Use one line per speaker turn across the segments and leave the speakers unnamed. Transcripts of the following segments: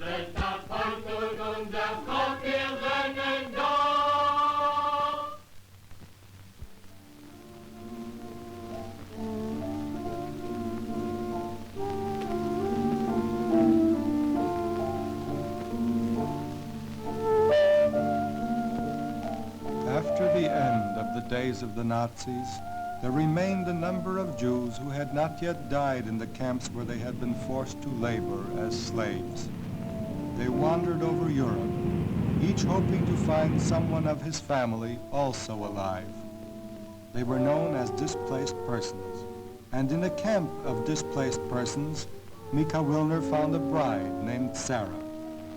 Blätter Pantel und der Kopf, wir rennen da.
After the end of the days of the Nazis, there remained a number of Jews who had not yet died in the camps where they had been forced to labor as slaves. They wandered over Europe, each hoping to find someone of his family also alive. They were known as displaced persons, and in a camp of displaced persons, Mika Wilner found a bride named Sarah.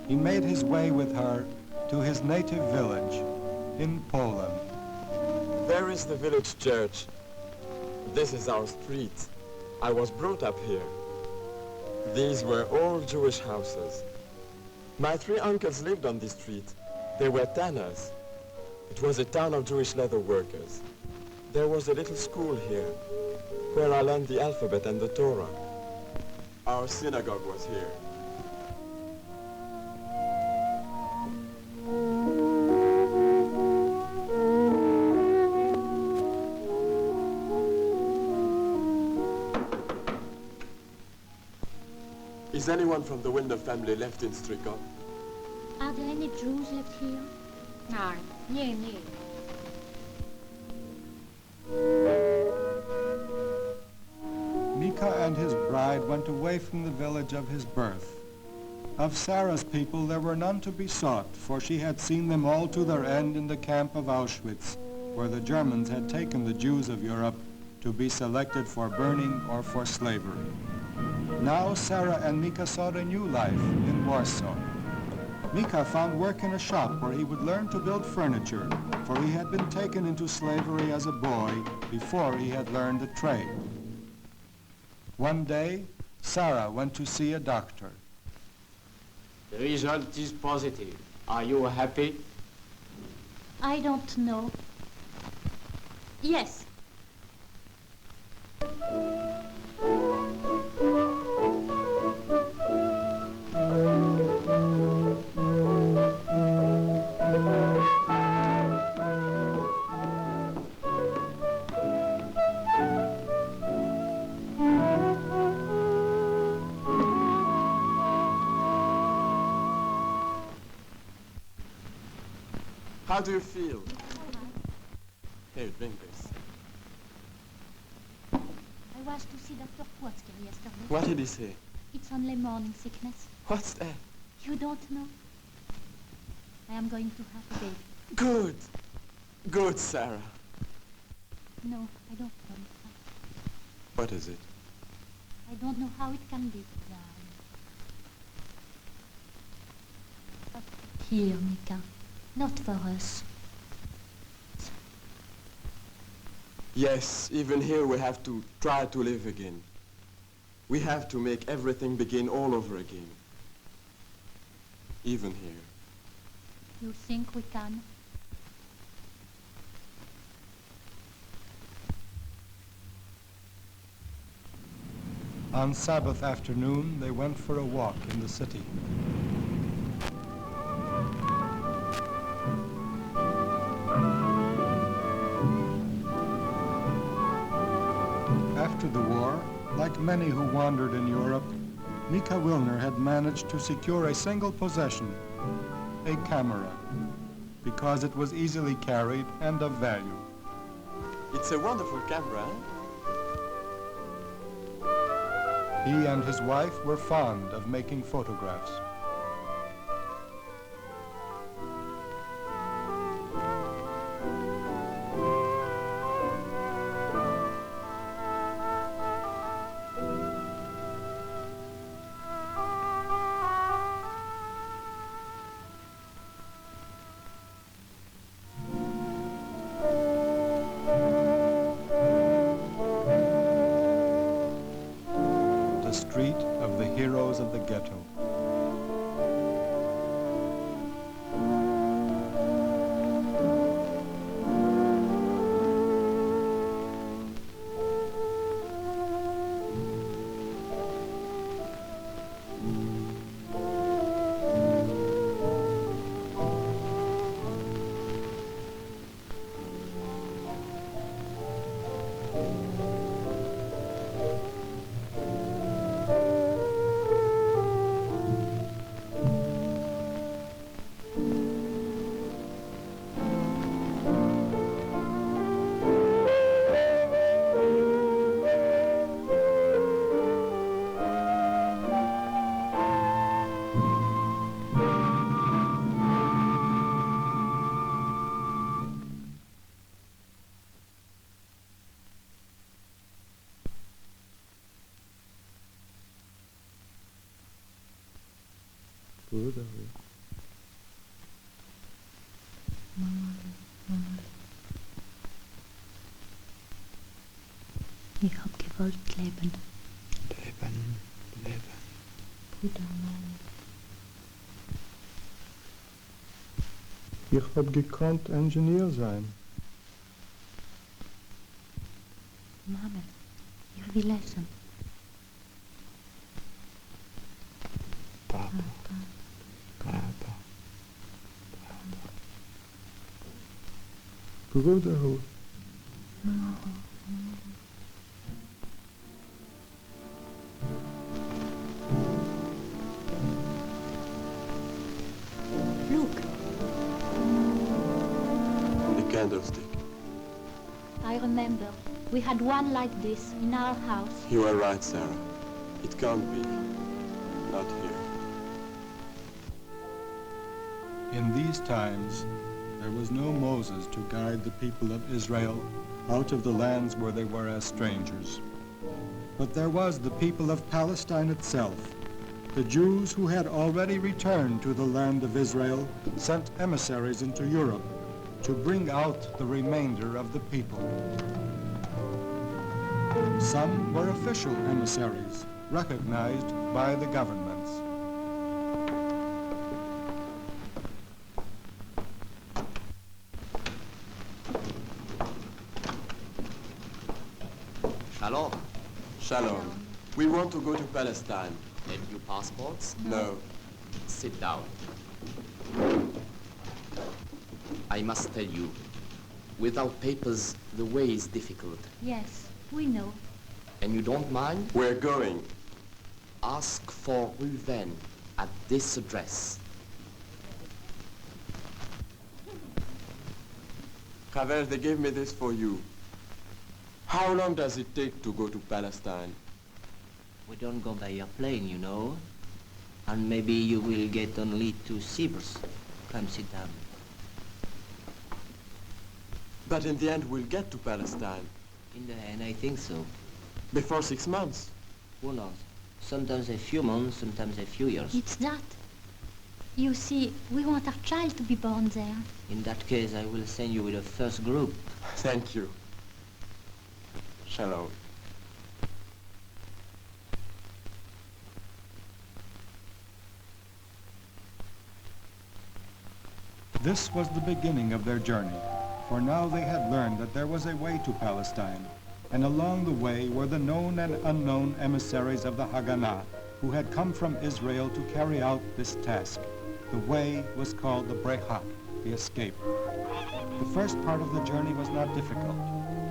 He made his way with her to his native village in Poland.
There is the village church. This is our street. I was brought up here. These were all Jewish houses. My 3 uncles lived on this street. They were tanners. It was a town of Jewish leather workers. There was a little school here, where I learned the alphabet and the Torah. Our synagogue was here. Is anyone from the Wilner family left in Strykov?
Are there any Jews left here?
No, nie.
Mika and his bride went away from the village of his birth. Of Sarah's people there were none to be sought, for she had seen them all to their end in the camp of Auschwitz, where the Germans had taken the Jews of Europe to be selected for burning or for slavery. Now Sarah and Mika sought a new life in Warsaw. Mika found work in a shop where he would learn to build furniture, for he had been taken into slavery as a boy before he had learned the trade. One day, Sarah went to see a doctor.
The result is positive. Are you happy?
I don't know. Yes.
How do you feel? Here, drink this.
I was to see Dr. Płotzker yesterday.
What did he say?
It's only morning sickness.
What's that?
You don't know? I am going to have a baby.
Good. Good, Sarah.
No, I don't know.
What is it?
I don't know how it can be. But here, Mika. Not for us.
Yes, even here we have to try to live again. We have to make everything begin all over again. Even here.
You think we can?
On Sabbath afternoon, they went for a walk in the city. After the war, like many who wandered in Europe, Mika Wilner had managed to secure a single possession, a camera, because it was easily carried and of value.
It's a wonderful camera, eh?
He and his wife were fond of making photographs. Street of the heroes of the ghetto. Brotherhood.
Ich hab gewollt leben.
Leben, leben.
Bruder Mann.
Ich hab gekonnt Ingenieur sein.
Mama, ich will essen.
Papa, Papa, Brotherhood.
Look,
The candlestick.
I remember. We had one like this in our house.
You are right, Sarah. It can't be. Not here.
In these times, there was no Moses to guide the people of Israel out of the lands where they were as strangers. But there was the people of Palestine itself. The Jews who had already returned to the land of Israel sent emissaries into Europe to bring out the remainder of the people. Some were official emissaries, recognized by the governments.
Shalom.
Shalom. We want to go to Palestine.
Have you passports?
No.
Sit down. I must tell you, without papers, the way is difficult.
Yes, we know.
And you don't mind?
We're going.
Ask for Ruven at this address.
Javier, they gave me this for you. How long does it take to go to Palestine?
We don't go by airplane, you know. And maybe you will get only 2 Cyprus. Come sit down.
But in the end, we'll get to Palestine.
In the end, I think so.
Before 6 months.
Who knows? Sometimes a few months, sometimes a few years.
It's that. You see, we want our child to be born there.
In that case, I will send you with the first group.
Thank you. Shalom.
This was the beginning of their journey, for now they had learned that there was a way to Palestine, and along the way were the known and unknown emissaries of the Haganah, who had come from Israel to carry out this task. The way was called the Brecha, the escape. The first part of the journey was not difficult.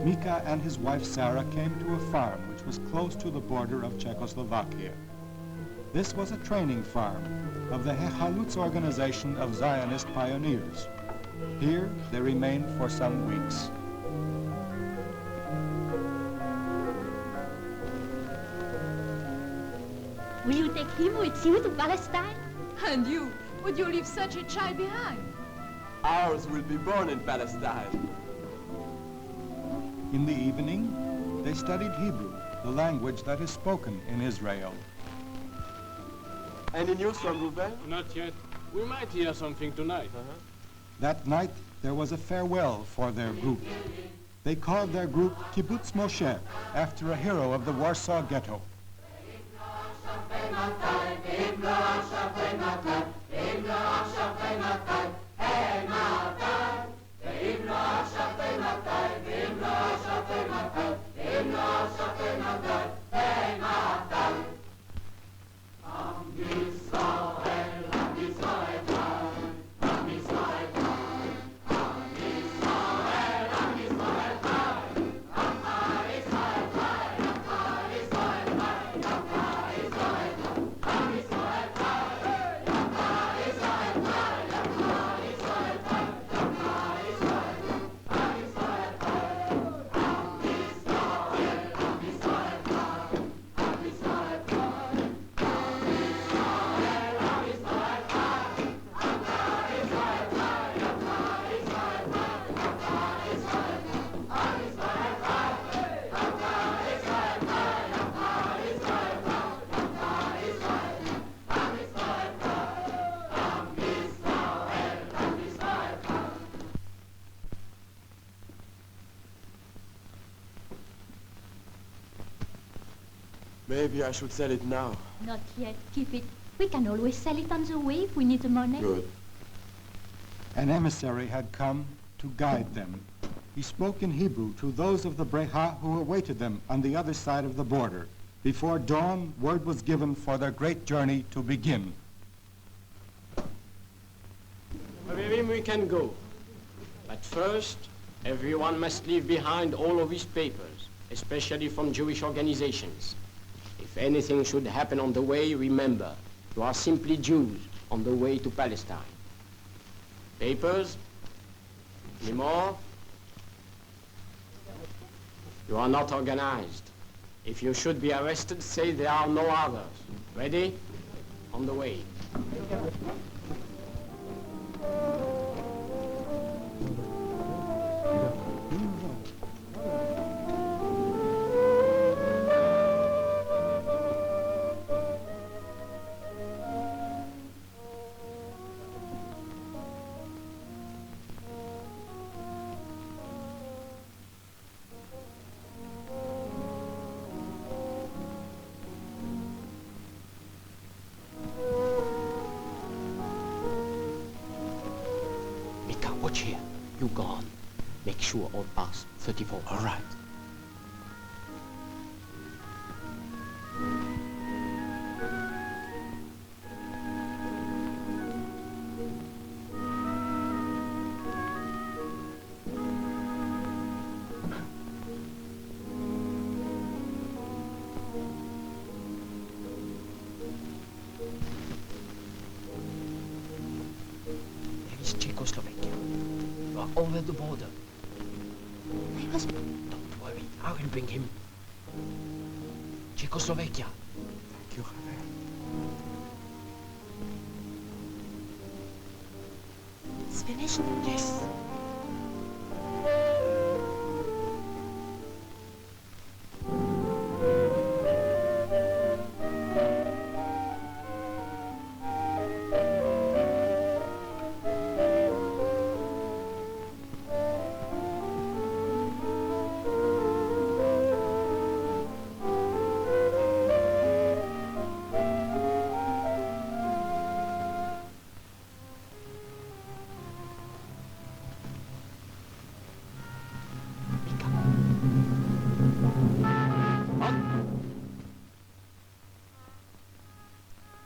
Mika and his wife Sarah came to a farm which was close to the border of Czechoslovakia. This was a training farm of the Hechalutz organization of Zionist pioneers. Here they remained for some weeks.
Will you take him with you to Palestine?
And you? Would you leave such a child behind?
Ours will be born in Palestine.
In the evening, they studied Hebrew, the language that is spoken in Israel.
Any news from Ruben?
Not yet. We might hear something tonight.
That night, there was a farewell for their group. They called their group Kibbutz Moshe, after a hero of the Warsaw Ghetto.
Maybe I should sell it now.
Not yet. Keep it. We can always sell it on the way if we need the money.
Good.
An emissary had come to guide them. He spoke in Hebrew to those of the Breha who awaited them on the other side of the border. Before dawn, word was given for their great journey to begin.
Wherever we can go. But first, everyone must leave behind all of his papers, especially from Jewish organizations. If anything should happen on the way, remember, you are simply Jews on the way to Palestine. Papers? Any more? You are not organized. If you should be arrested, say there are no others. Ready? On the way. Watch here. You go on. Make sure all pass 34. All right. There is Czechoslovakia. You are over the border.
My husband.
Don't worry, I will bring him. Czechoslovakia.
Thank you, Javier.
It's finished?
Yes.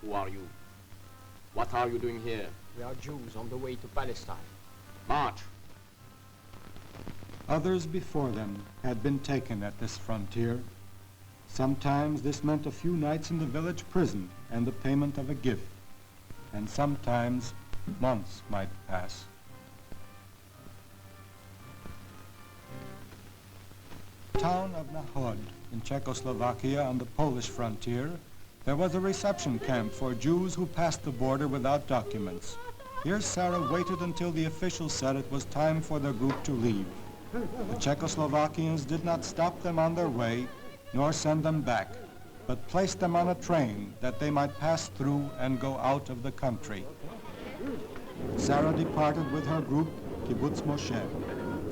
Who are you? What are you doing here? We are Jews on the way to Palestine. March!
Others before them had been taken at this frontier. Sometimes this meant a few nights in the village prison and the payment of a gift, and sometimes months might pass. The town of Nahod in Czechoslovakia on the Polish frontier, there was a reception camp for Jews who passed the border without documents. Here Sarah waited until the officials said it was time for their group to leave. The Czechoslovakians did not stop them on their way, nor send them back, but placed them on a train that they might pass through and go out of the country. Sarah departed with her group, Kibbutz Moshe,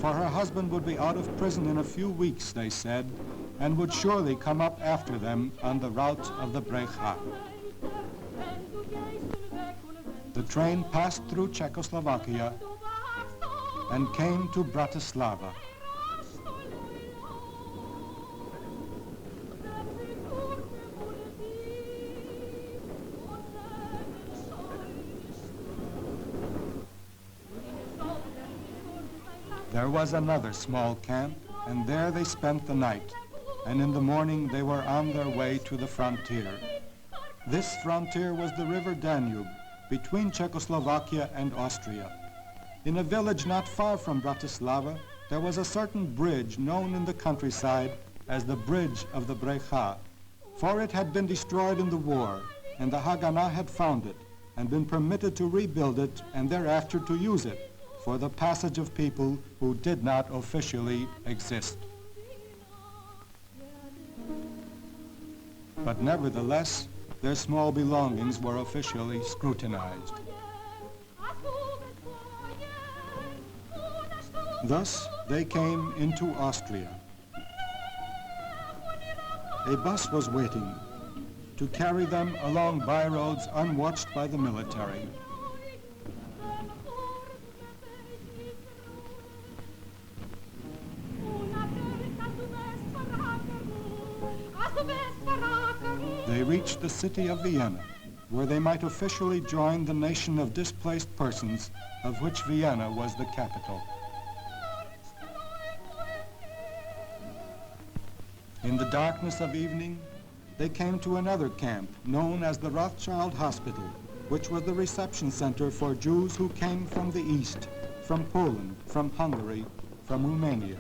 for her husband would be out of prison in a few weeks, they said, and would surely come up after them on the route of the Brecha. The train passed through Czechoslovakia and came to Bratislava. There was another small camp, and there they spent the night, and in the morning they were on their way to the frontier. This frontier was the river Danube, between Czechoslovakia and Austria. In a village not far from Bratislava, there was a certain bridge known in the countryside as the Bridge of the Brecha, for it had been destroyed in the war, and the Haganah had found it, and been permitted to rebuild it and thereafter to use it for the passage of people who did not officially exist. But nevertheless, their small belongings were officially scrutinized. Thus, they came into Austria. A bus was waiting to carry them along byroads unwatched by the military. They reached the city of Vienna, where they might officially join the nation of displaced persons, of which Vienna was the capital. In the darkness of evening, they came to another camp known as the Rothschild Hospital, which was the reception center for Jews who came from the East, from Poland, from Hungary, from Romania.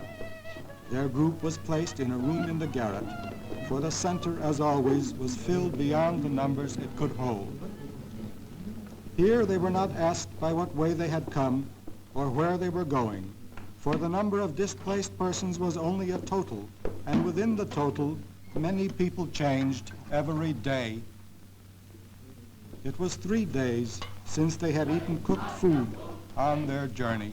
Their group was placed in a room in the garret, for the center, as always, was filled beyond the numbers it could hold. Here they were not asked by what way they had come or where they were going, for the number of displaced persons was only a total, and within the total, many people changed every day. It was 3 days since they had eaten cooked food on their journey.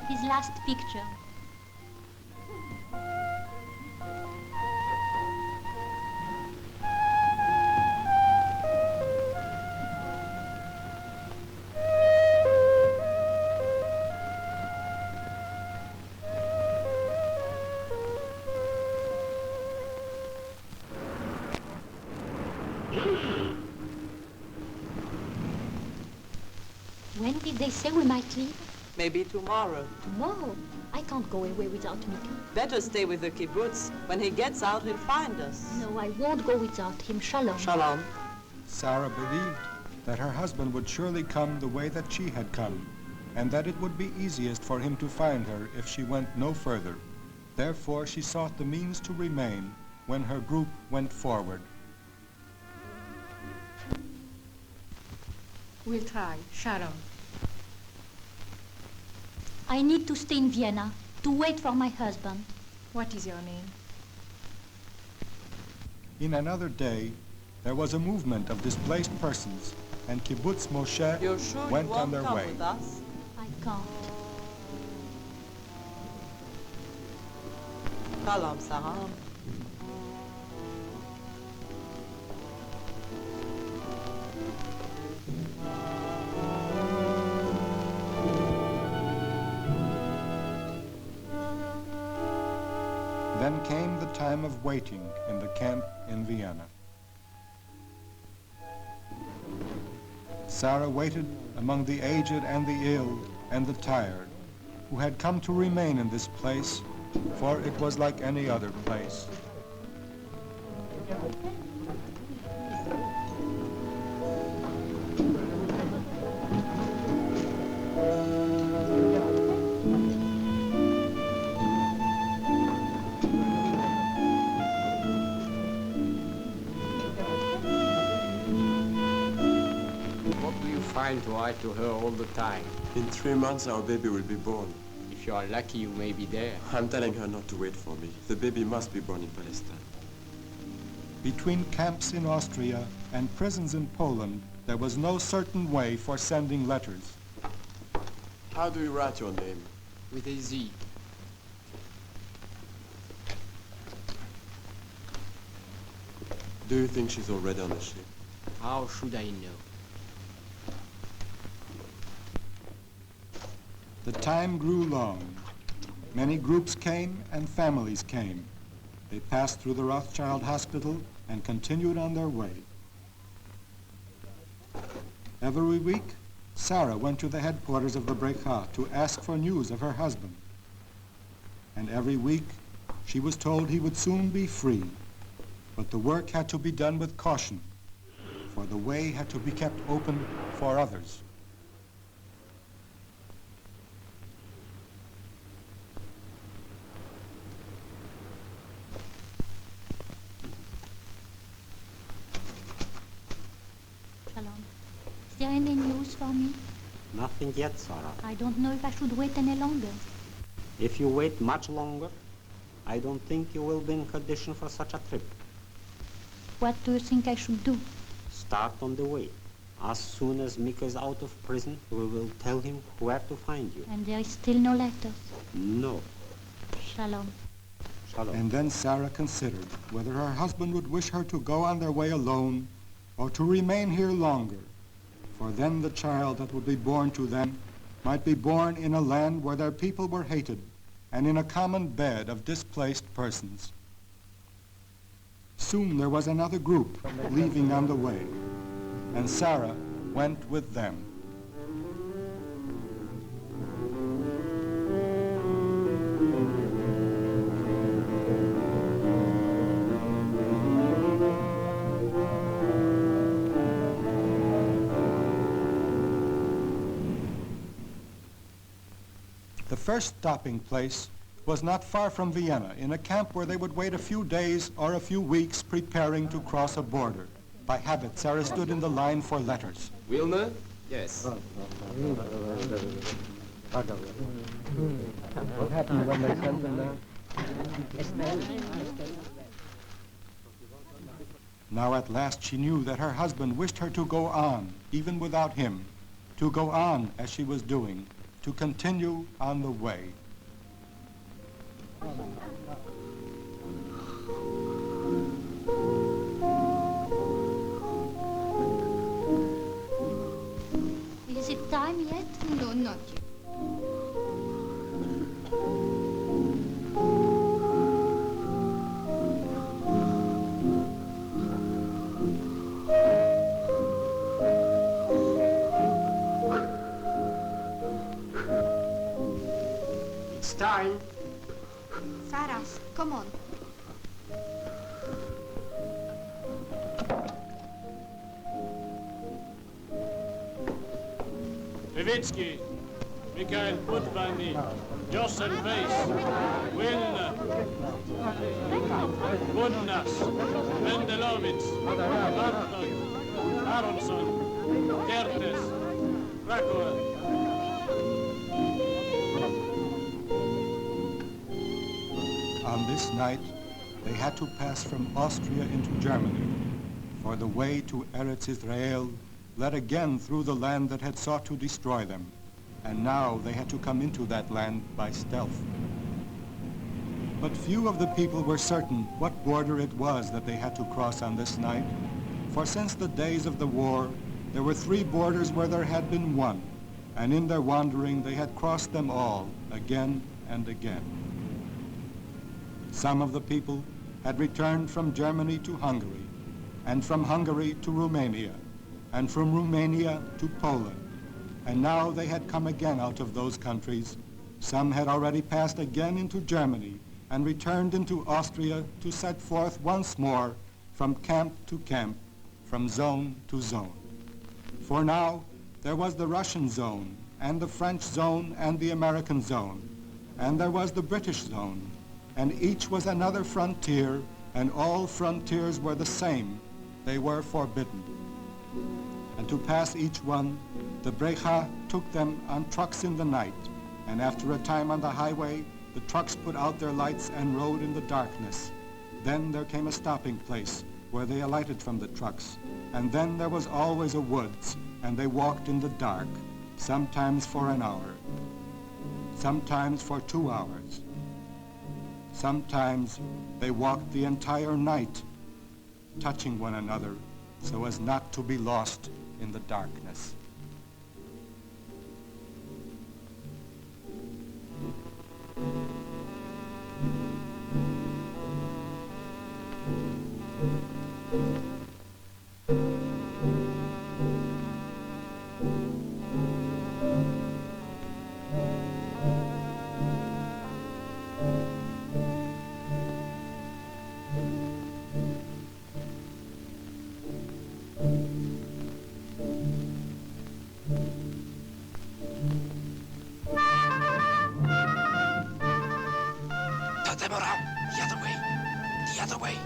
His last picture. When did they say we might leave?
Maybe tomorrow.
Tomorrow? I can't go away without Mika.
Better stay with the kibbutz. When he gets out, he'll find us.
No, I won't go without him. Shalom.
Shalom.
Sarah believed that her husband would surely come the way that she had come, and that it would be easiest for him to find her if she went no further. Therefore, she sought the means to remain when her group went forward.
We'll try. Shalom.
I need to stay in Vienna, to wait for my husband.
What is your name?
In another day, there was a movement of displaced persons, and Kibbutz Moshe
You're sure
went
you
on
won't
their
come
way.
with us?
I can't.
Shalom, Sarah.
Then came the time of waiting in the camp in Vienna. Sarah waited among the aged and the ill and the tired, who had come to remain in this place, for it was like any other place.
What do you find to write to her all the time?
In 3 months, our baby will be born.
If you are lucky, you may be there.
I'm telling her not to wait for me. The baby must be born in Palestine.
Between camps in Austria and prisons in Poland, there was no certain way for sending letters.
How do you write your name?
With a Z.
Do you think she's already on the ship?
How should I know?
The time grew long. Many groups came and families came. They passed through the Rothschild Hospital and continued on their way. Every week, Sarah went to the headquarters of the Brecha to ask for news of her husband. And every week, she was told he would soon be free. But the work had to be done with caution, for the way had to be kept open for others.
there any news for me?
Nothing yet, Sarah.
I don't know if I should wait any longer.
If you wait much longer, I don't think you will be in condition for such a trip.
What do you think I should do?
Start on the way. As soon as Mika is out of prison, we will tell him where to find you.
And there is still no letters?
No.
Shalom.
Shalom.
And then Sarah considered whether her husband would wish her to go on their way alone or to remain here longer. For then the child that would be born to them might be born in a land where their people were hated and in a common bed of displaced persons. Soon there was another group leaving on the way, and Sarah went with them. The first stopping place was not far from Vienna, in a camp where they would wait a few days or a few weeks preparing to cross a border. By habit, Sarah stood in the line for letters.
Wilner? Yes.
Now at last she knew that her husband wished her to go on, even without him, to go on as she was doing, to continue on the way.
Is it time yet?
No, not yet.
It's time.
Sarah, come on.
Levitsky, Mikhail Putbani, Joseph Weiss, Wilner, Gunnas, Mendelovitz, Bartok, Aronson, Kertes, Krakow.
On this night, they had to pass from Austria into Germany, for the way to Eretz Israel led again through the land that had sought to destroy them, and now they had to come into that land by stealth. But few of the people were certain what border it was that they had to cross on this night, for since the days of the war, there were 3 borders where there had been one, and in their wandering they had crossed them all, again and again. Some of the people had returned from Germany to Hungary, and from Hungary to Romania, and from Romania to Poland. And now they had come again out of those countries. Some had already passed again into Germany and returned into Austria to set forth once more from camp to camp, from zone to zone. For now, there was the Russian zone, and the French zone, and the American zone, and there was the British zone, and each was another frontier, and all frontiers were the same. They were forbidden. And to pass each one, the Brecha took them on trucks in the night, and after a time on the highway, the trucks put out their lights and rode in the darkness. Then there came a stopping place where they alighted from the trucks, and then there was always a woods, and they walked in the dark, sometimes for an hour, sometimes for 2 hours. Sometimes they walked the entire night, touching one another so as not to be lost in the darkness.
Turn them around. The other way. The other way.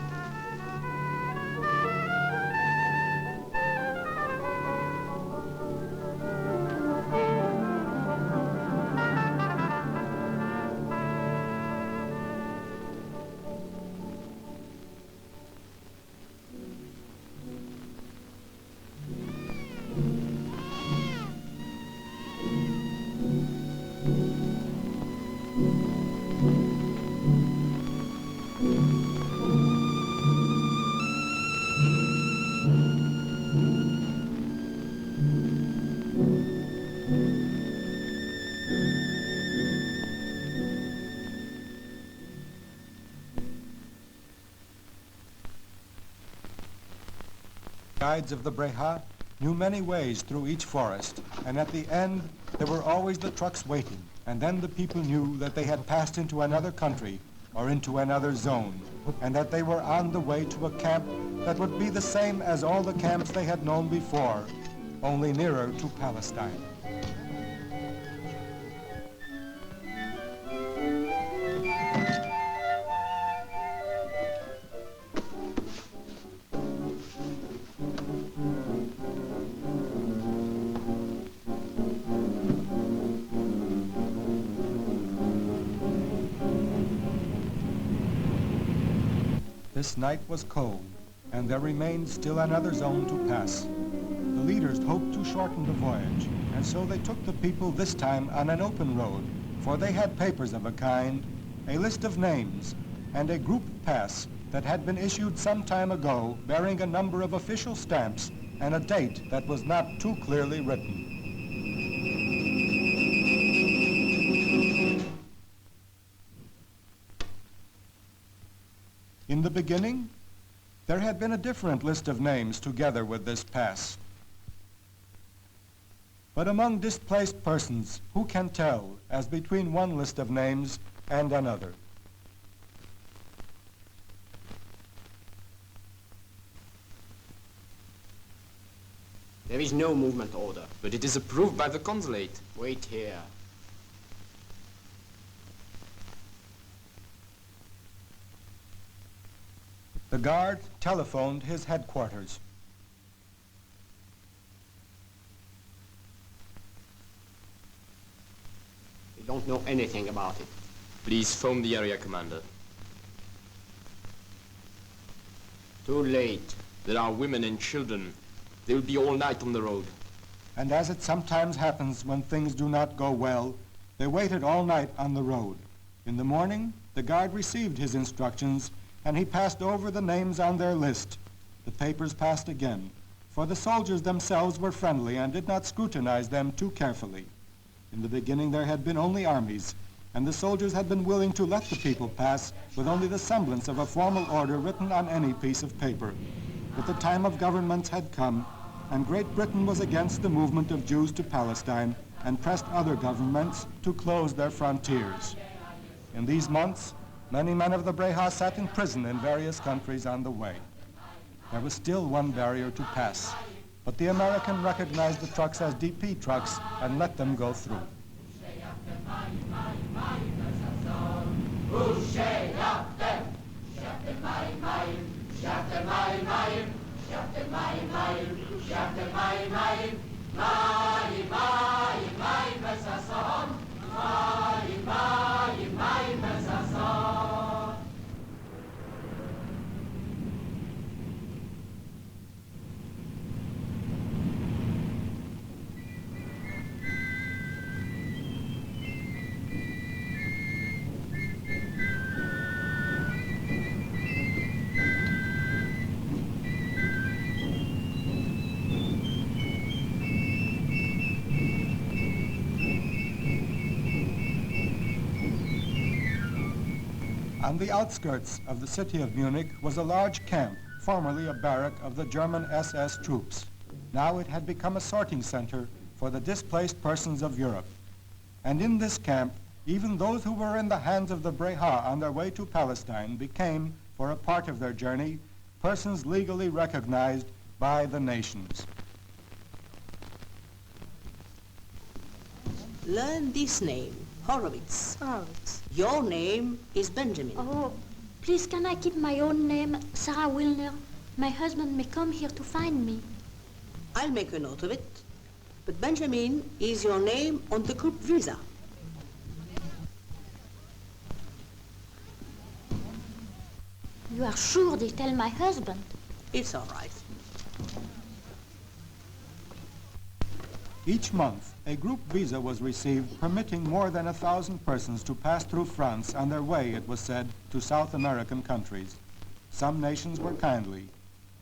Guides of the Breha knew many ways through each forest, and at the end, there were always the trucks waiting, and then the people knew that they had passed into another country or into another zone, and that they were on the way to a camp that would be the same as all the camps they had known before, only nearer to Palestine. This night was cold, and there remained still another zone to pass. The leaders hoped to shorten the voyage, and so they took the people this time on an open road, for they had papers of a kind, a list of names, and a group pass that had been issued some time ago, bearing a number of official stamps and a date that was not too clearly written. In the beginning, there had been a different list of names together with this pass. But among displaced persons, who can tell as between one list of names and another?
There is no movement order.
But it is approved by the consulate.
Wait here.
The guard telephoned his headquarters.
We don't know anything about it.
Please phone the area commander.
Too late.
There are women and children. They will be all night on the road.
And as it sometimes happens when things do not go well, they waited all night on the road. In the morning, the guard received his instructions, and he passed over the names on their list. The papers passed again, for the soldiers themselves were friendly and did not scrutinize them too carefully. In the beginning, there had been only armies, and the soldiers had been willing to let the people pass with only the semblance of a formal order written on any piece of paper. But the time of governments had come, and Great Britain was against the movement of Jews to Palestine and pressed other governments to close their frontiers. In these months, many men of the Breha sat in prison in various countries on the way. There was still one barrier to pass, but the American recognized the trucks as DP trucks and let them go through. On the outskirts of the city of Munich was a large camp, formerly a barrack of the German SS troops. Now it had become a sorting center for the displaced persons of Europe. And in this camp, even those who were in the hands of the Breha on their way to Palestine became, for a part of their journey, persons legally recognized by the nations.
Learn this name, Horowitz.
Horowitz.
Your name is Benjamin.
Oh, please can I keep my own name, Sarah Wilner? My husband may come here to find me.
I'll make a note of it. But Benjamin is your name on the group visa.
You are sure they tell my husband?
It's all right.
Each month, a group visa was received permitting more than 1,000 persons to pass through France on their way, it was said, to South American countries. Some nations were kindly,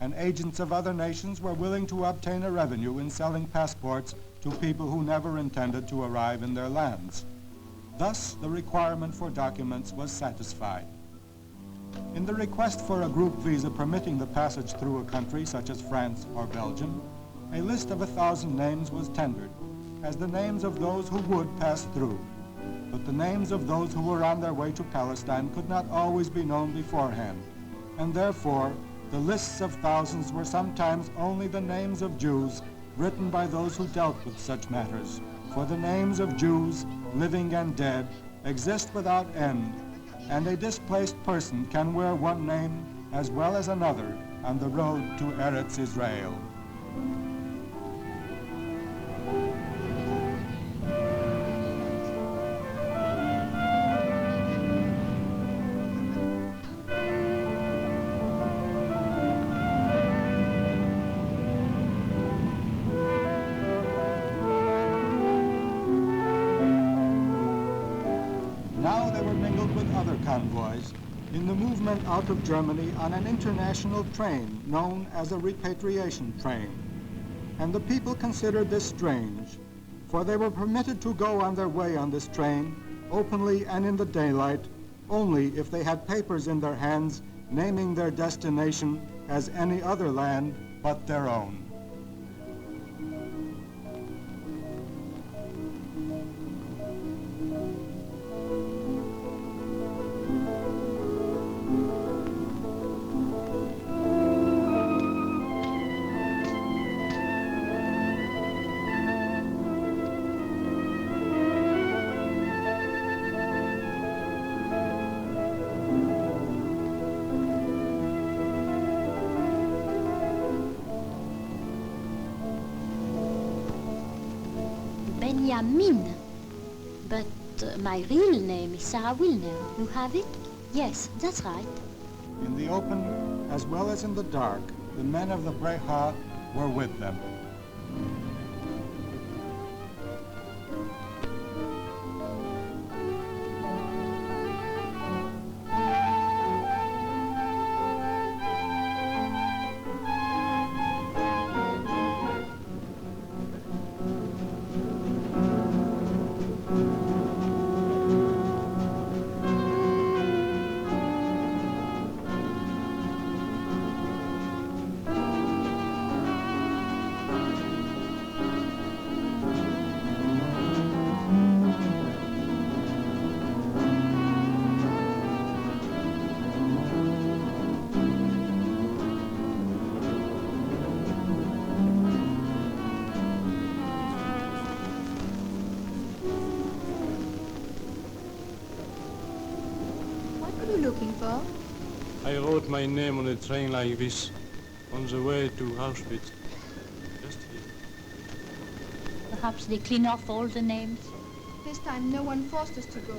and agents of other nations were willing to obtain a revenue in selling passports to people who never intended to arrive in their lands. Thus, the requirement for documents was satisfied. In the request for a group visa permitting the passage through a country such as France or Belgium, a list of 1,000 names was tendered as the names of those who would pass through. But the names of those who were on their way to Palestine could not always be known beforehand, and therefore the lists of thousands were sometimes only the names of Jews written by those who dealt with such matters. For the names of Jews, living and dead, exist without end, and a displaced person can wear one name as well as another on the road to Eretz Israel. Now they were mingled with other convoys in the movement out of Germany on an international train known as a repatriation train. And the people considered this strange, for they were permitted to go on their way on this train openly and in the daylight only if they had papers in their hands naming their destination as any other land but their own.
Benjamin. But my real name is Sarah Wilner. You have it? Yes, that's right.
In the open as well as in the dark, the men of the Breha were with them.
What are you looking for?
I wrote my name on a train like this, on the way to Auschwitz. Just here.
Perhaps they clean off all the names.
This time no one forced us to go.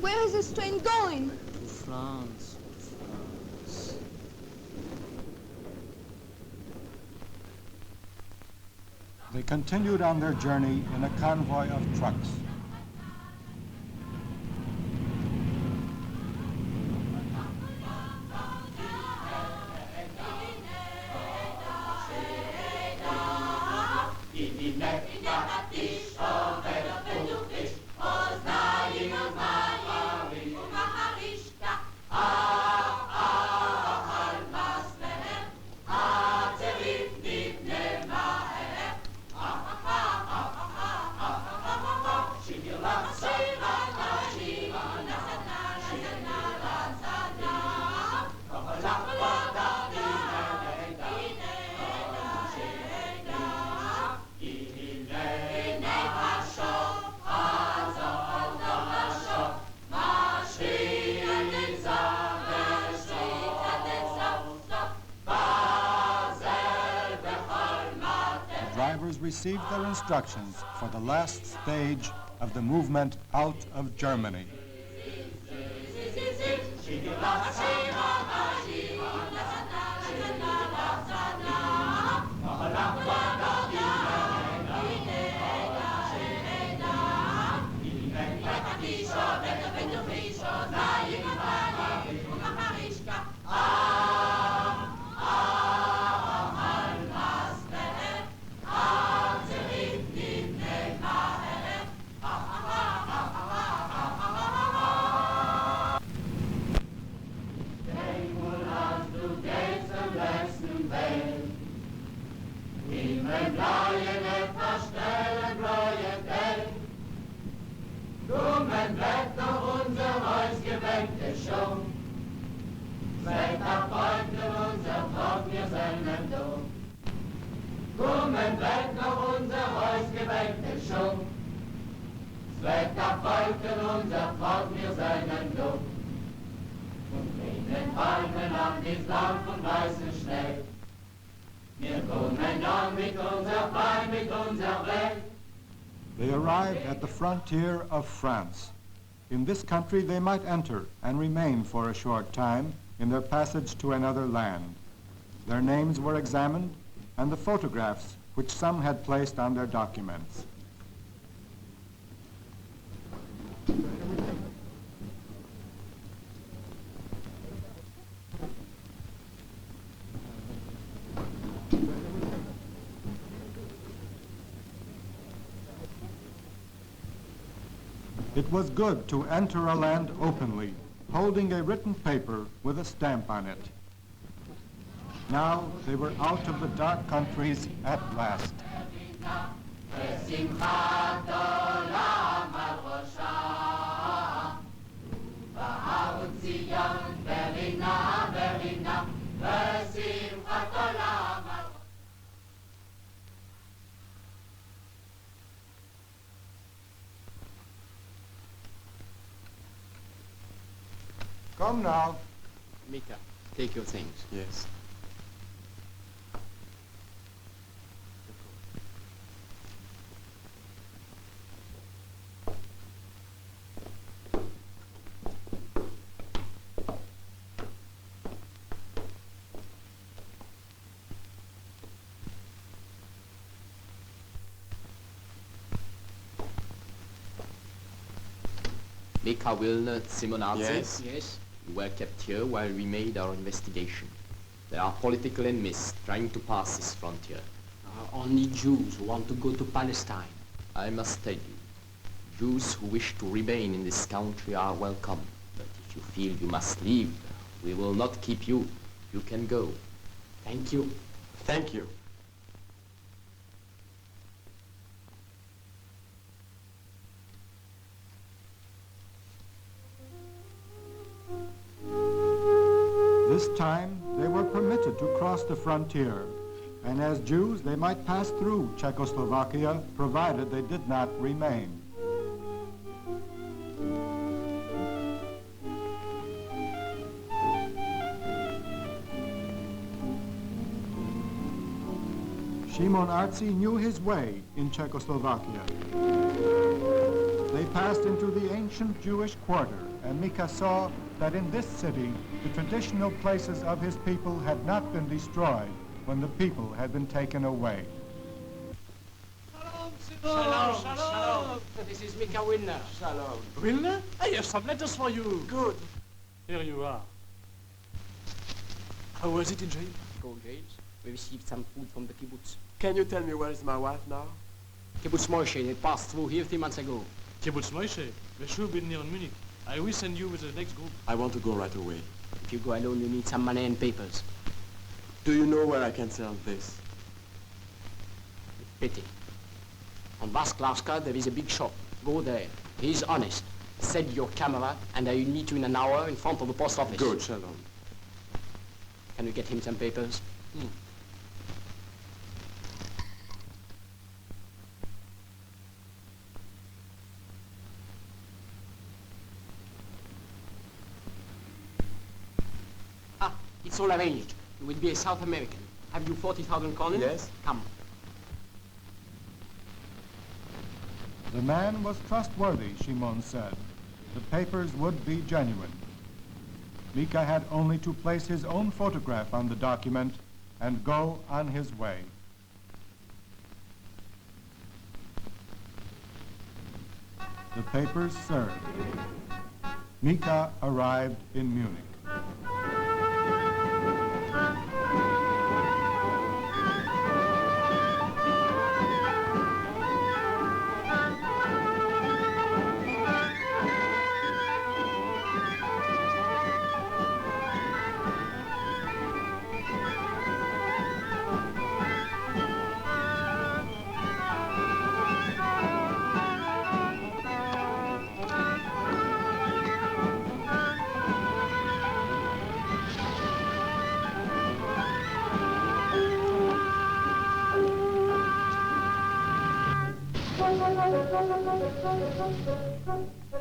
Where is this train going?
To France, France.
They continued on their journey in a convoy of trucks. Drivers received their instructions for the last stage of the movement out of Germany. They arrived at the frontier of France. In this country they might enter and remain for a short time in their passage to another land. Their names were examined and the photographs which some had placed on their documents. It was good to enter a land openly, holding a written paper with a stamp on it. Now they were out of the dark countries at last. Come now.
Mika, take your things.
Yes.
Mika Wilner, Simonadze.
Yes?
Yes?
You were kept here while we made our investigation. There are political enemies trying to pass this frontier.
Only Jews who want to go to Palestine.
I must tell you, Jews who wish to remain in this country are welcome. But if you feel you must leave, we will not keep you. You can go.
Thank you.
Thank you.
This time they were permitted to cross the frontier, and as Jews they might pass through Czechoslovakia provided they did not remain. Szymon Artzi knew his way in Czechoslovakia. They passed into the ancient Jewish quarter, and Mika saw that in this city, the traditional places of his people had not been destroyed when the people had been taken away.
Shalom, shalom. This is Mika Wilner.
Shalom.
Wilner? I have some letters for you.
Good.
Here you are. How was it in jail?
Go, James. We received some food from the kibbutz.
Can you tell me where is my wife now?
Kibbutz Moshe, they passed through here 3 months ago.
Kibbutz Moishe. We should be near Munich. I will send you with the next group.
I want to go right away.
If you go alone, you need some money and papers.
Do you know where I can sell this?
Pity. On Vasklavska, there is a big shop. Go there. He's honest. Set your camera, and I will meet you in an hour in front of the post office.
Good, shalom.
Can you get him some papers? It's all arranged. You will be a South American. Have you 40,000 kronen?
Yes.
Come.
The man was trustworthy, Szymon said. The papers would be genuine. Mika had only to place his own photograph on the document and go on his way. The papers served. Mika arrived in Munich.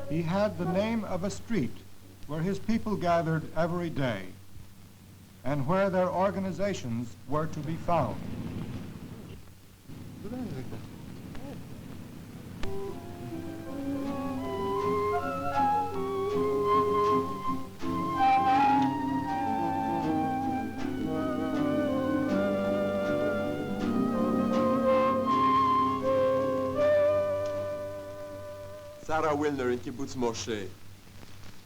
He had the name of a street where his people gathered every day and where their organizations were to be found.
Sarah Wilner in Kibbutz Moshe.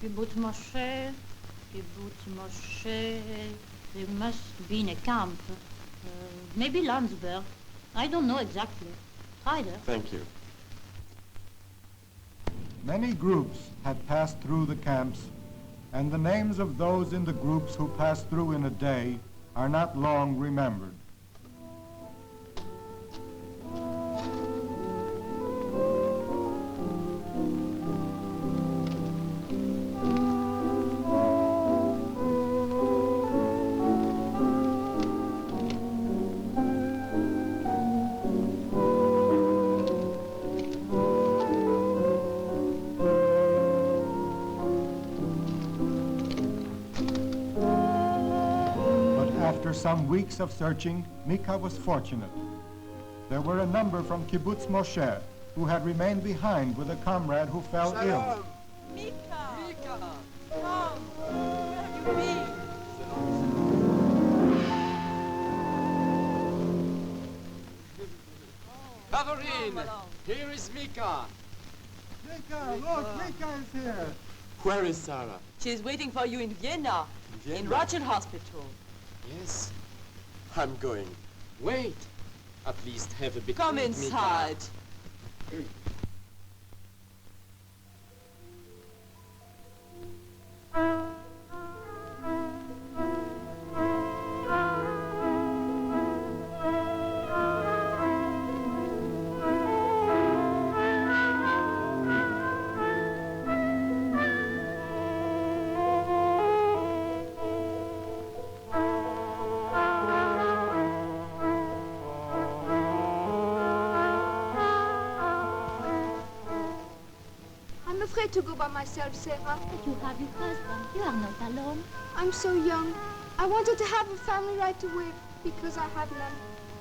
Kibbutz Moshe, Kibbutz Moshe, there must be in a camp. Maybe Landsberg. I don't know exactly. Try there.
Thank you.
Many groups had passed through the camps, and the names of those in the groups who passed through in a day are not long remembered. After some weeks of searching, Mika was fortunate. There were a number from Kibbutz Moshe who had remained behind with a comrade who fell ill.
Mika! Mika! Come! Where have you been?
Catherine! Here is Mika!
Mika, look, Mika is here!
Where is Sarah?
She's waiting for you in Vienna.
Vienna?
In Russian hospital.
Yes.
I'm going.
Wait. At least have a bit.
Come
to eat,
inside.
Mika.
I'm afraid to go by myself, Sarah.
But you have your husband. You are not alone.
I'm so young. I wanted to have a family right away because I have none.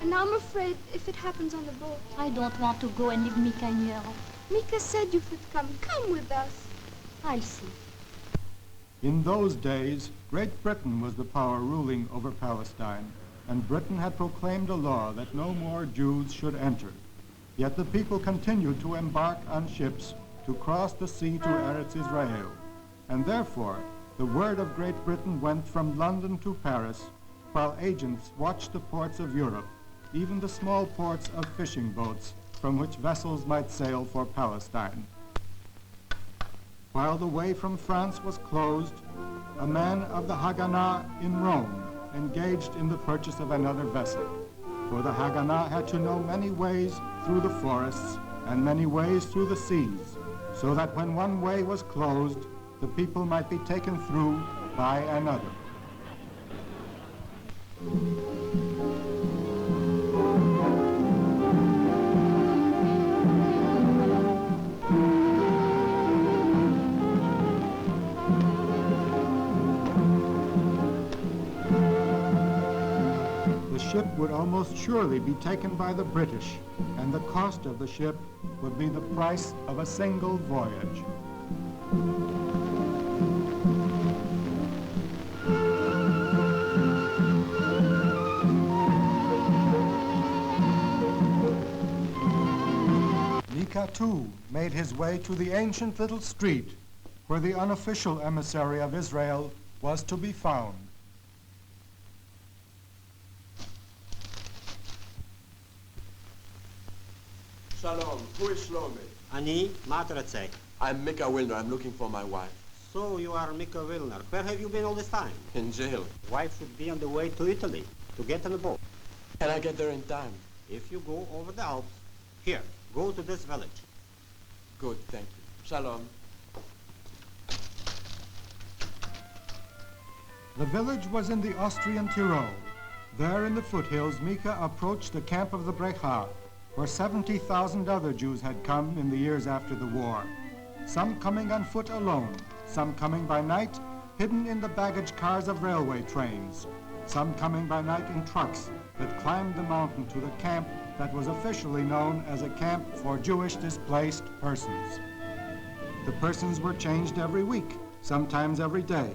And now I'm afraid if it happens on the boat.
I don't want to go and leave Mika in Europe.
Mika said you could come. Come with us.
I'll see.
In those days, Great Britain was the power ruling over Palestine, and Britain had proclaimed a law that no more Jews should enter. Yet the people continued to embark on ships to cross the sea to Eretz Israel, and therefore the word of Great Britain went from London to Paris, while agents watched the ports of Europe, even the small ports of fishing boats from which vessels might sail for Palestine. While the way from France was closed, a man of the Haganah in Rome engaged in the purchase of another vessel, for the Haganah had to know many ways through the forests and many ways through the seas, so that when one way was closed, the people might be taken through by another. The ship would almost surely be taken by the British, and the cost of the ship would be the price of a single voyage. Mika, too, made his way to the ancient little street where the unofficial emissary of Israel was to be found.
Shalom, who is Shlomi?
Ani, Matratzek.
I'm Mika Wilner. I'm looking for my wife.
So you are Mika Wilner. Where have you been all this time?
In jail.
Wife should be on the way to Italy to get on a boat.
Can I get there in time?
If you go over the Alps, here, go to this village.
Good, thank you. Shalom.
The village was in the Austrian Tyrol. There in the foothills, Mika approached the camp of the Brecha, where 70,000 other Jews had come in the years after the war, some coming on foot alone, some coming by night, hidden in the baggage cars of railway trains, some coming by night in trucks that climbed the mountain to the camp that was officially known as a camp for Jewish displaced persons. The persons were changed every week, sometimes every day,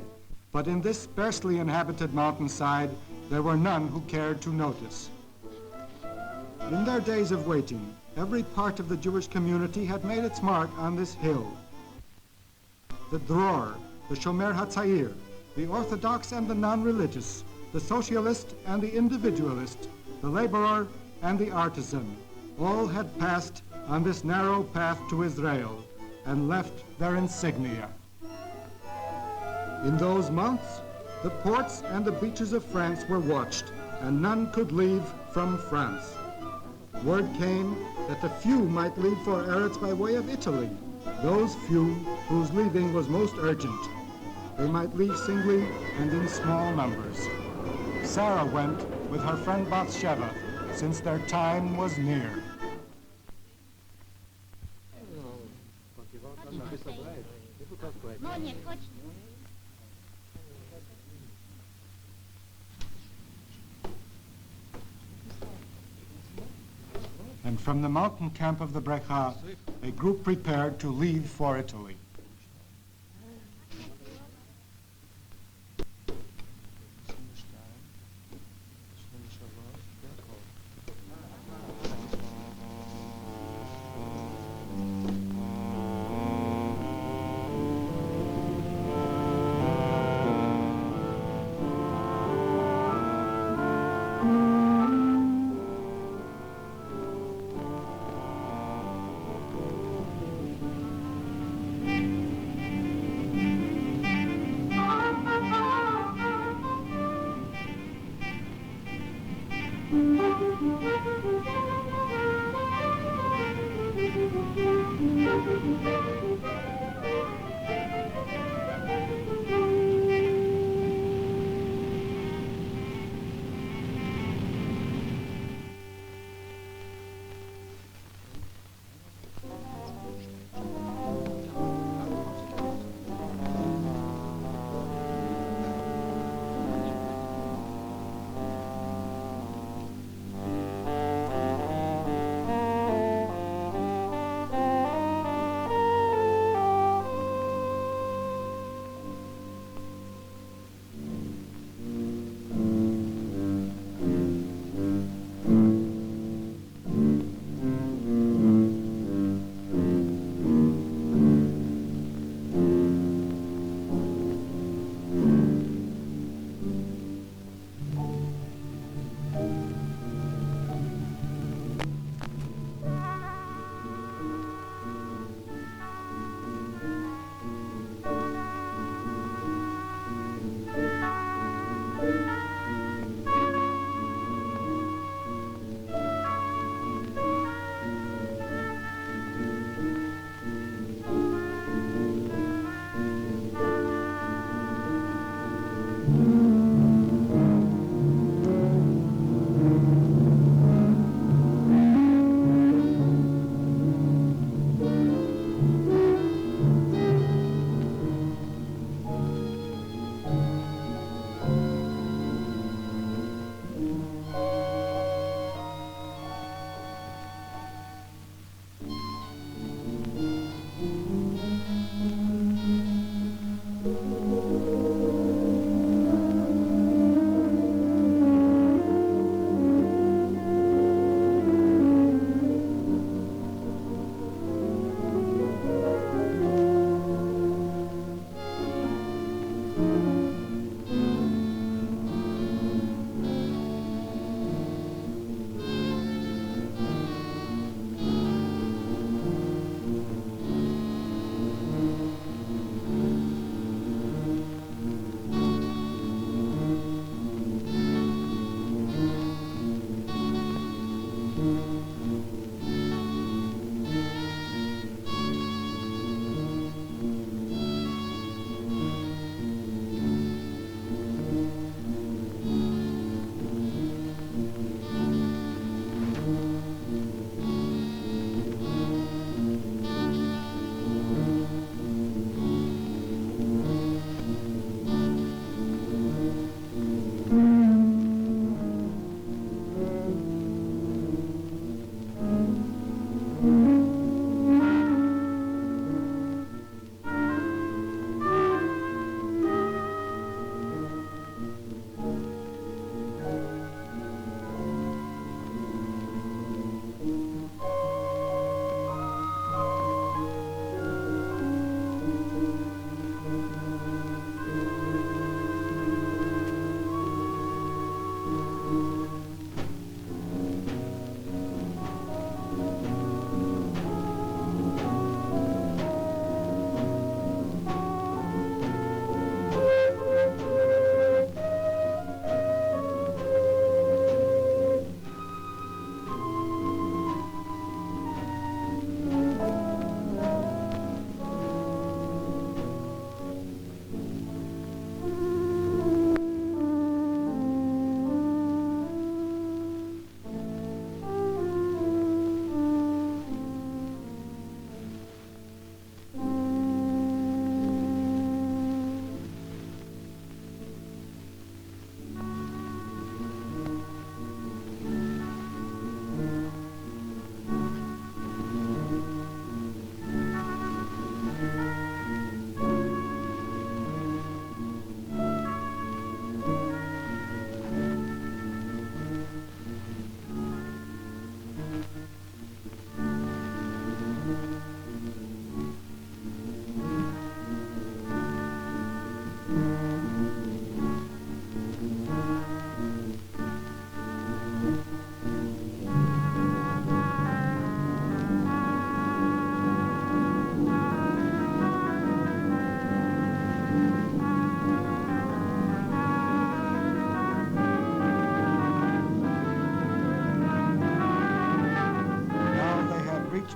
but in this sparsely inhabited mountainside, there were none who cared to notice. In their days of waiting, every part of the Jewish community had made its mark on this hill. The Dror, the Shomer HaTzair, the Orthodox and the non-religious, the socialist and the individualist, the laborer and the artisan, all had passed on this narrow path to Israel and left their insignia. In those months, the ports and the beaches of France were watched, and none could leave from France. Word came that the few might leave for Eretz by way of Italy, those few whose leaving was most urgent. They might leave singly and in small numbers. Sarah went with her friend Bathsheba, since their time was near. And from the mountain camp of the Brecha, a group prepared to leave for Italy.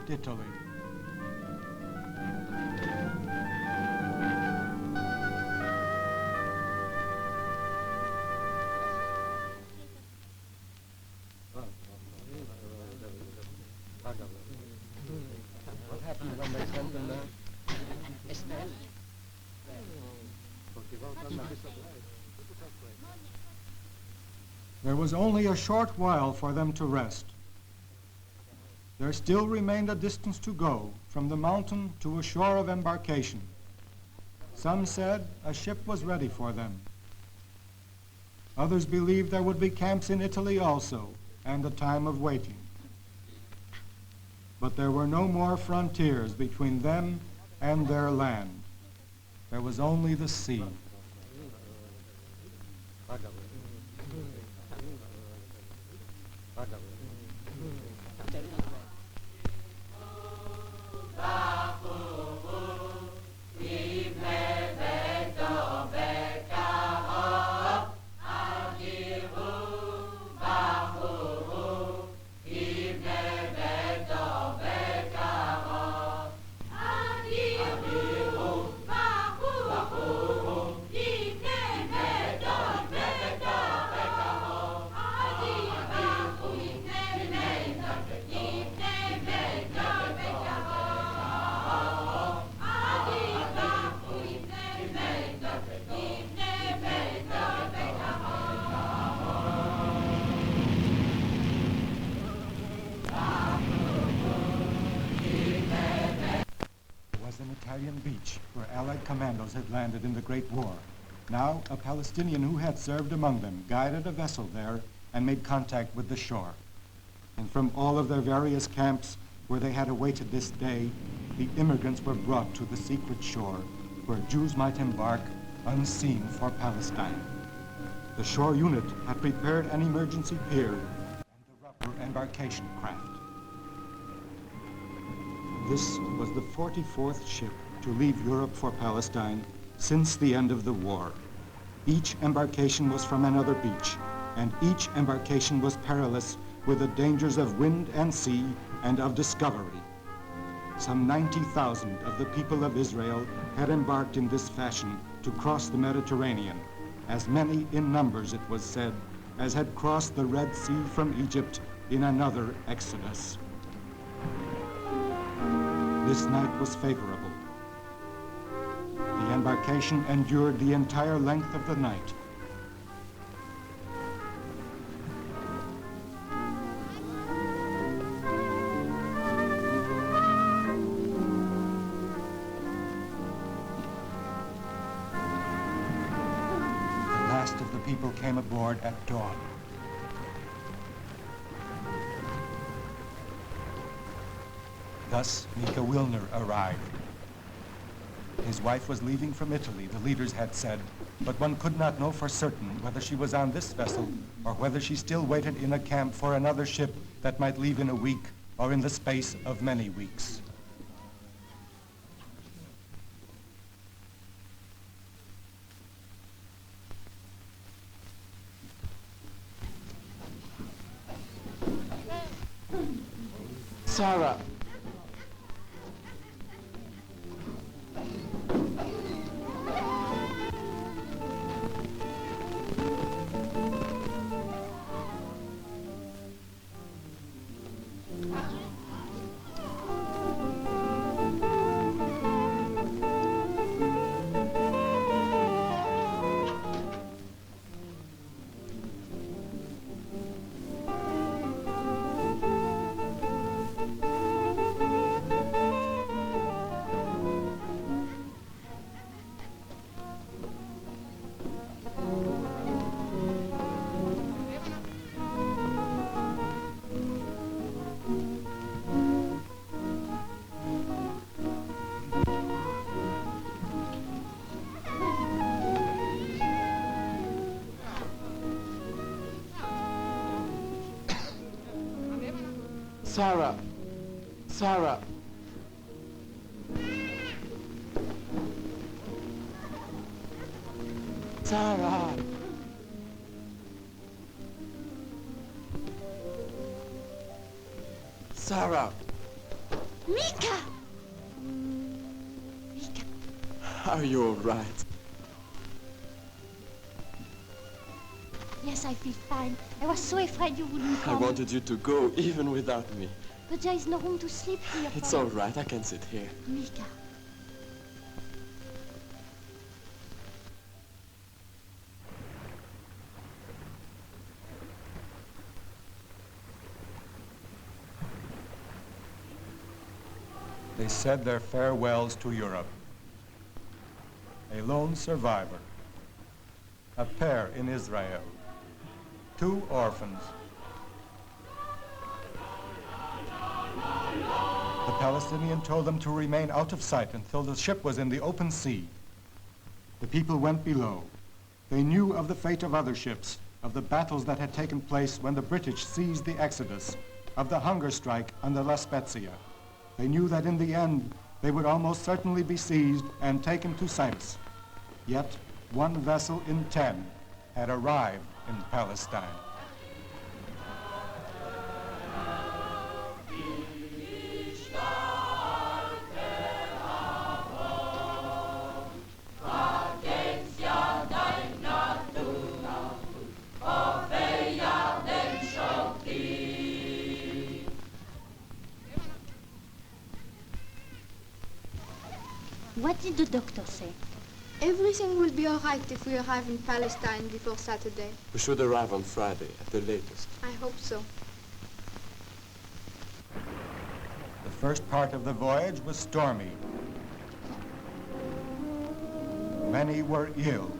left Italy.
What happened when they sent them there? Estelle.
There was only a short while for them to rest. There still remained a distance to go from the mountain to a shore of embarkation. Some said a ship was ready for them. Others believed there would be camps in Italy also, and a time of waiting. But there were no more frontiers between them and their land. There was only the sea. Italian beach where Allied commandos had landed in the Great War. Now, a Palestinian who had served among them guided a vessel there and made contact with the shore. And from all of their various camps where they had awaited this day, the immigrants were brought to the secret shore where Jews might embark unseen for Palestine. The shore unit had prepared an emergency pier and the rubber embarkation craft. This was the 44th ship to leave Europe for Palestine since the end of the war. Each embarkation was from another beach, and each embarkation was perilous with the dangers of wind and sea and of discovery. Some 90,000 of the people of Israel had embarked in this fashion to cross the Mediterranean, as many in numbers, it was said, as had crossed the Red Sea from Egypt in another exodus. This night was favorable. The embarkation endured the entire length of the night. The last of the people came aboard at dawn. Thus, Mika Wilner arrived. His wife was leaving from Italy, the leaders had said, but one could not know for certain whether she was on this vessel or whether she still waited in a camp for another ship that might leave in a week or in the space of many weeks.
Sarah! Sarah! Sarah! Sarah! Sarah!
Mika!
Are you all right?
Yes, I feel fine. I was so afraid you wouldn't
I
come.
wanted you to go, even without me.
But there is no room to sleep here.
It's
Paul.
all right, I can sit here.
Mika.
They said their farewells to Europe. A lone survivor, a pair in Israel, 2 orphans. The Palestinian told them to remain out of sight until the ship was in the open sea. The people went below. They knew of the fate of other ships, of the battles that had taken place when the British seized the Exodus, of the hunger strike under La Spezia. They knew that in the end, they would almost certainly be seized and taken to Cyprus. Yet, 1 vessel in 10 had arrived in Palestine.
What did the doctor say?
Everything will be all right if we arrive in Palestine before Saturday.
We should arrive on Friday, at the latest.
I hope so.
The first part of the voyage was stormy. Many were ill.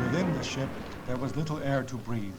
Within the ship, there was little air to breathe.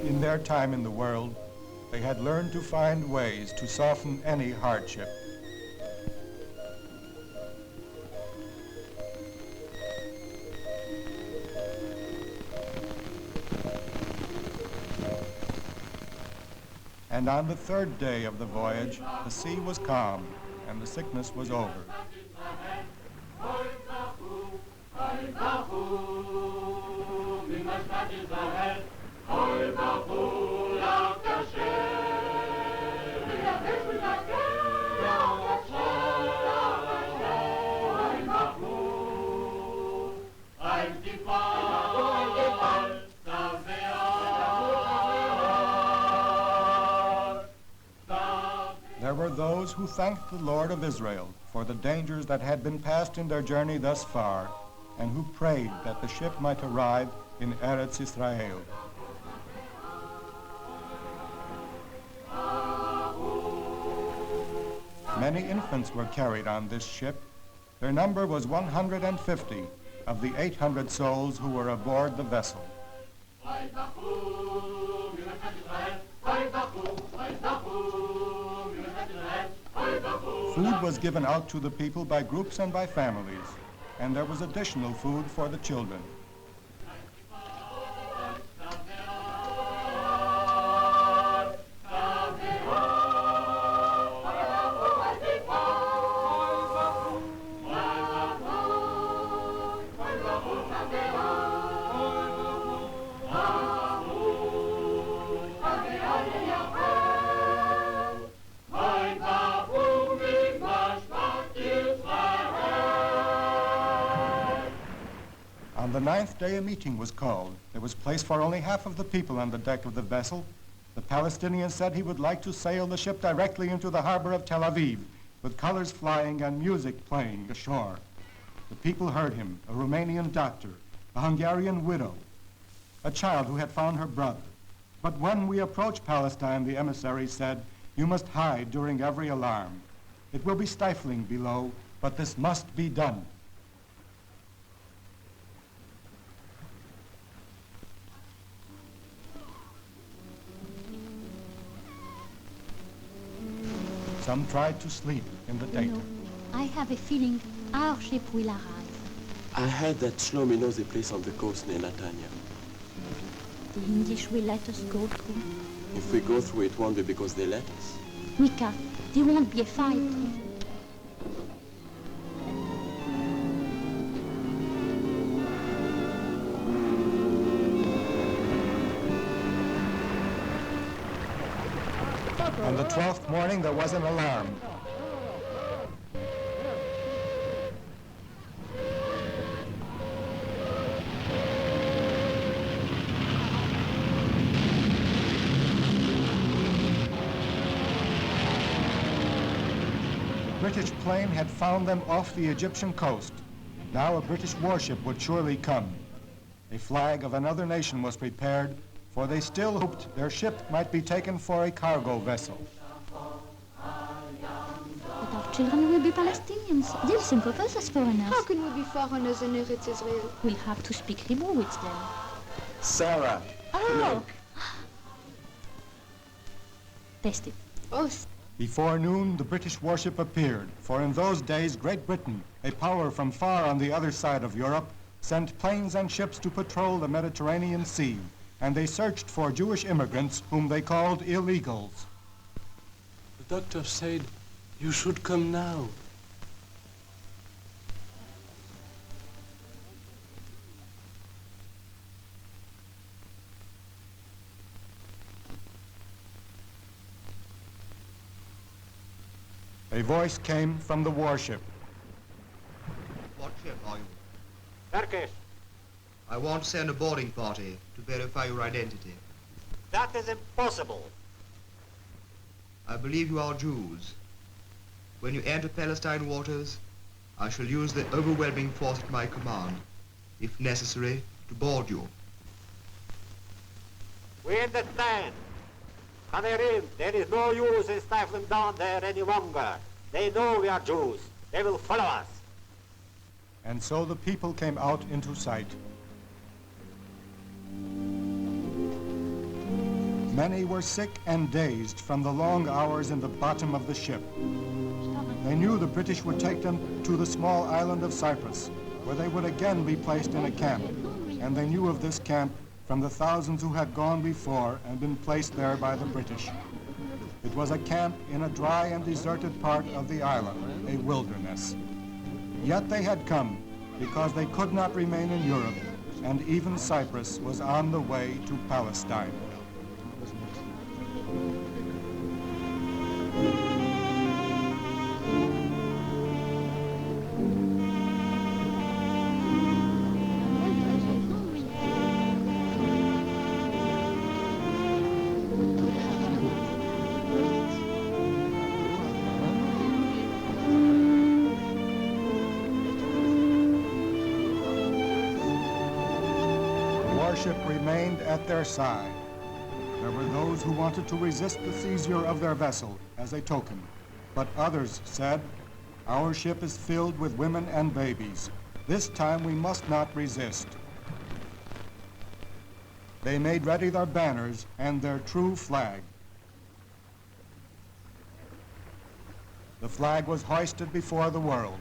In their time in the world, they had learned to find ways to soften any hardship. And on the 3rd day of the voyage, the sea was calm and the sickness was over. There were those who thanked the Lord of Israel for the dangers that had been passed in their journey thus far, and who prayed that the ship might arrive in Eretz Israel. Many infants were carried on this ship. Their number was 150 of the 800 souls who were aboard the vessel. Food was given out to the people by groups and by families, and there was additional food for the children. On the 9th day, a meeting was called. There was place for only half of the people on the deck of the vessel. The Palestinian said he would like to sail the ship directly into the harbor of Tel Aviv, with colors flying and music playing ashore. The people heard him, a Romanian doctor, a Hungarian widow, a child who had found her brother. But when we approach Palestine, the emissary said, you must hide during every alarm. It will be stifling below, but this must be done. Some tried to sleep in the daytime.
No, I have a feeling our ship will arrive.
I heard that Shlomi knows a place on the coast near Netanya.
The English will let us go through.
If we go through, it won't be because they let us.
Mika, there won't be a fight.
On the 12th morning, there was an alarm. The British plane had found them off the Egyptian coast. Now a British warship would surely come. A flag of another nation was prepared, for they still hoped their ship might be taken for a cargo vessel.
But our children will be Palestinians. They'll think of us as foreigners.
How can we be foreigners in Eretz Israel?
We'll have to speak Hebrew with them.
Sarah!
Oh! Taste it.
Oh,
Before noon, the British warship appeared, for in those days, Great Britain, a power from far on the other side of Europe, sent planes and ships to patrol the Mediterranean Sea, and they searched for Jewish immigrants whom they called illegals.
The doctor said you should come now.
A voice came from the warship.
What ship are you?
Turkish.
I want to send a boarding party to verify your identity.
That is impossible.
I believe you are Jews. When you enter Palestine waters, I shall use the overwhelming force at my command, if necessary, to board you.
We understand. Hanerim, there is no use in stifling down there any longer. They know we are Jews. They will follow us.
And so the people came out into sight. Many were sick and dazed from the long hours in the bottom of the ship. They knew the British would take them to the small island of Cyprus, where they would again be placed in a camp. And they knew of this camp from the thousands who had gone before and been placed there by the British. It was a camp in a dry and deserted part of the island, a wilderness. Yet they had come because they could not remain in Europe, and even Cyprus was on the way to Palestine. The warship remained at their side. There were those who wanted to resist the seizure of their vessel as a token, but others said, "Our ship is filled with women and babies. This time we must not resist." They made ready their banners and their true flag. The flag was hoisted before the world.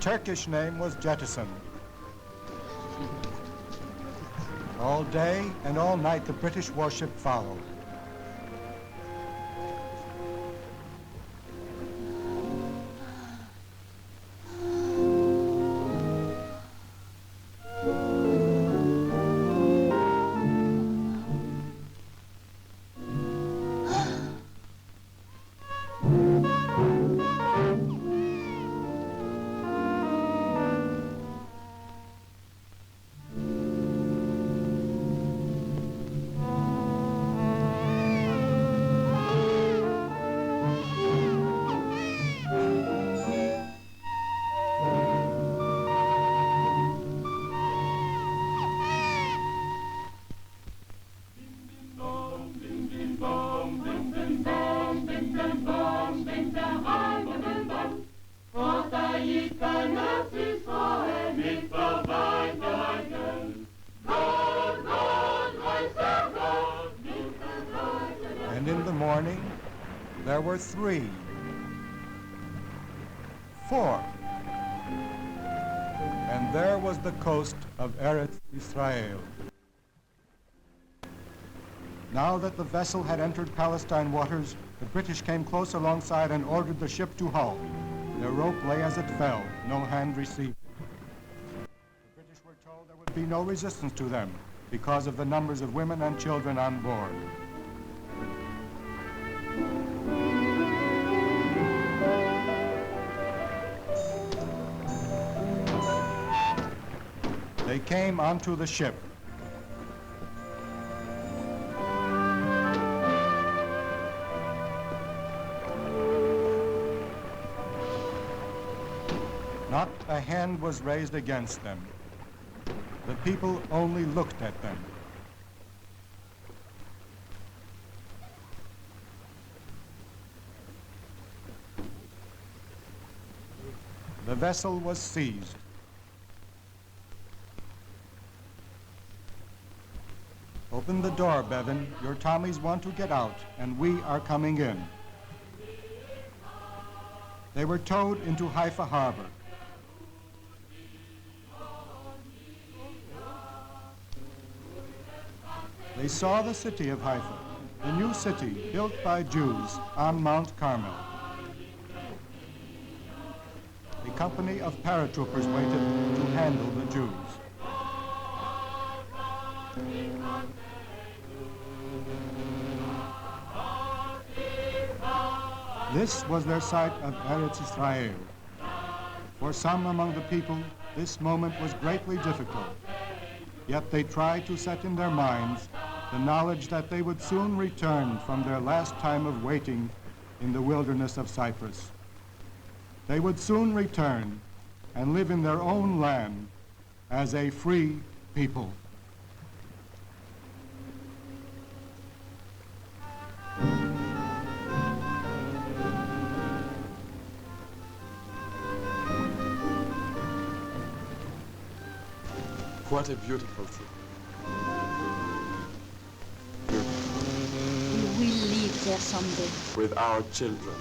Turkish name was Jettison. All day and all night the British warship followed. And in the morning, there were 3, 4. And there was the coast of Eretz Israel. Now that the vessel had entered Palestine waters, the British came close alongside and ordered the ship to halt. Their rope lay as it fell, no hand received. The British were told there would be no resistance to them because of the numbers of women and children on board. They came onto the ship. Not a hand was raised against them. The people only looked at them. The vessel was seized. Open the door, Bevan. Your Tommies want to get out, and we are coming in. They were towed into Haifa Harbor. They saw the city of Haifa, the new city built by Jews on Mount Carmel. A company of paratroopers waited to handle the Jews. This was their sight of Eretz Israel. For some among the people, this moment was greatly difficult. Yet they tried to set in their minds the knowledge that they would soon return from their last time of waiting in the wilderness of Cyprus. They would soon return and live in their own land as a free people.
What a beautiful city.
We will live there someday.
With our children.